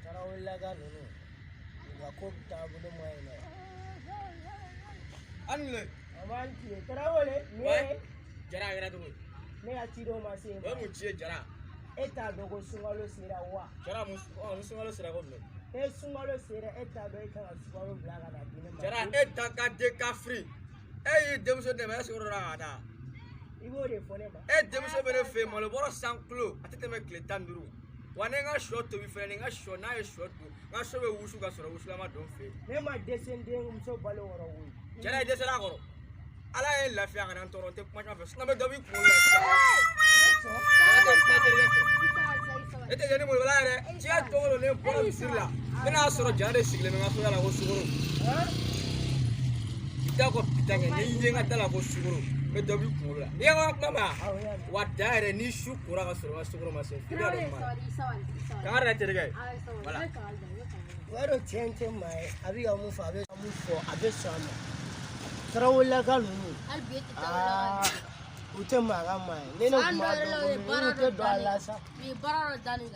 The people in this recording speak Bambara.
Tarawulaga nunu. Yakub tabudu moyne. Anle. Amanti tarawole ne jara gara to. Ne atiro mase. Ba mu ci jara. Eta dogo Soungalo sira wa. Jara mu Soungalo sira ko me. Soungalo sira eta do ita Soungalo blaga da dine. Jara eta ka de ka free. Demso de ma soro ra ada. Ibo de fone ba. Demso be fe mo le boro sanklo atete me kletan duru. Wane nga shot to be fe nga shot na e shot nga so be wusu ga soro wusu ma don fe. Ne ma descende umso balo woro wu. Jara de sala ko. Ala e la fi aga ntoro te kuma fa na be do bi ko la. Ete jeni mo bala re ti a to lo ne bolo bisirla. Ina soro jara sigle nga so la ko sugoro. Ko pitanga ni yenga tala ko sugoro me do bi ko la yenga mama wa daire ni shukura ka sugoro ma se fira do ma kangara tere gai wala waro chente mai abi ga mu fa abe sama tarawula ga nunu ute ma ga mai ne no ma do ala sa mi bara dani